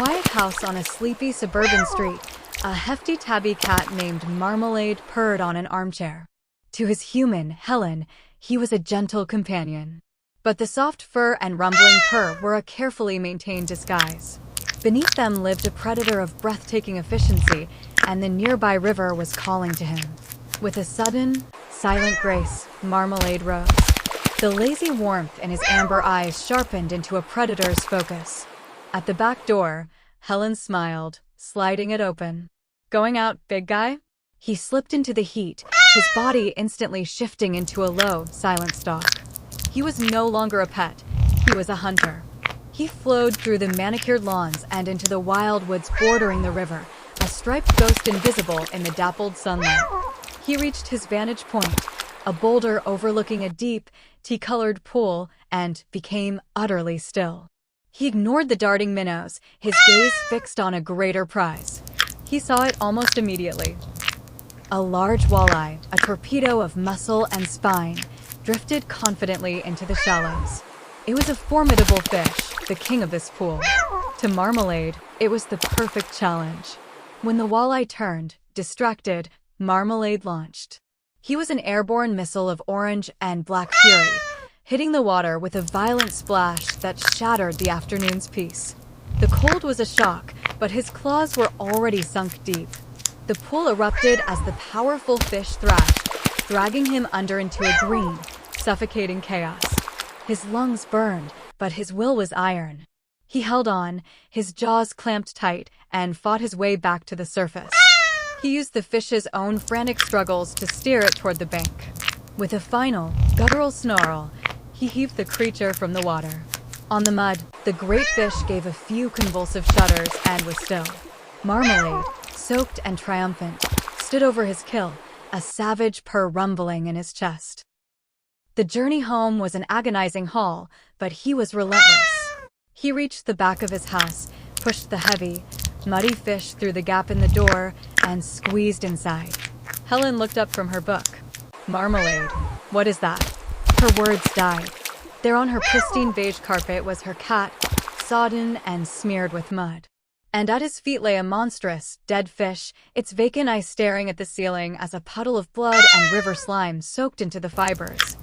quiet house on a sleepy suburban street, a hefty tabby cat named Marmalade purred on an armchair. To his human, Helen, he was a gentle companion. But the soft fur and rumbling purr were a carefully maintained disguise. Beneath them lived a predator of breathtaking efficiency, and the nearby river was calling to him. With a sudden, silent grace, Marmalade rose. The lazy warmth in his amber eyes sharpened into a predator's focus. At the back door, Helen smiled, sliding it open. "Going out, big guy?" He slipped into the heat, his body instantly shifting into a low, silent stalk. He was no longer a pet, he was a hunter. He flowed through the manicured lawns and into the wild woods bordering the river, a striped ghost invisible in the dappled sunlight. He reached his vantage point, a boulder overlooking a deep, tea-colored pool, and became utterly still. He ignored the darting minnows, his gaze fixed on a greater prize. He saw it almost immediately. A large walleye, a torpedo of muscle and spine, drifted confidently into the shallows. It was a formidable fish, the king of this pool. To Marmalade, it was the perfect challenge. When the walleye turned, distracted, Marmalade launched. He was an airborne missile of orange and black fury, hitting the water with a violent splash that shattered the afternoon's peace. The cold was a shock, but his claws were already sunk deep. The pool erupted as the powerful fish thrashed, dragging him under into a green, suffocating chaos. His lungs burned, but his will was iron. He held on, his jaws clamped tight, and fought his way back to the surface. He used the fish's own frantic struggles to steer it toward the bank. With a final, guttural snarl, he heaved the creature from the water. On the mud, the great fish gave a few convulsive shudders and was still. Marmalade, soaked and triumphant, stood over his kill, a savage purr rumbling in his chest. The journey home was an agonizing haul, but he was relentless. He reached the back of his house, pushed the heavy, muddy fish through the gap in the door, and squeezed inside. Helen looked up from her book. "Marmalade, what is that?" Her words died. There on her pristine beige carpet was her cat, sodden and smeared with mud. And at his feet lay a monstrous, dead fish, its vacant eyes staring at the ceiling as a puddle of blood and river slime soaked into the fibers.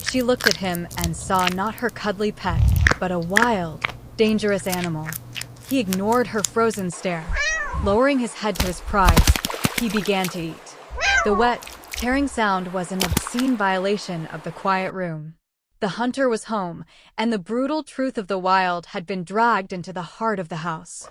She looked at him and saw not her cuddly pet, but a wild, dangerous animal. He ignored her frozen stare. Lowering his head to his prize, he began to eat. The wet, tearing sound was an obscene violation of the quiet room. The hunter was home, and the brutal truth of the wild had been dragged into the heart of the house.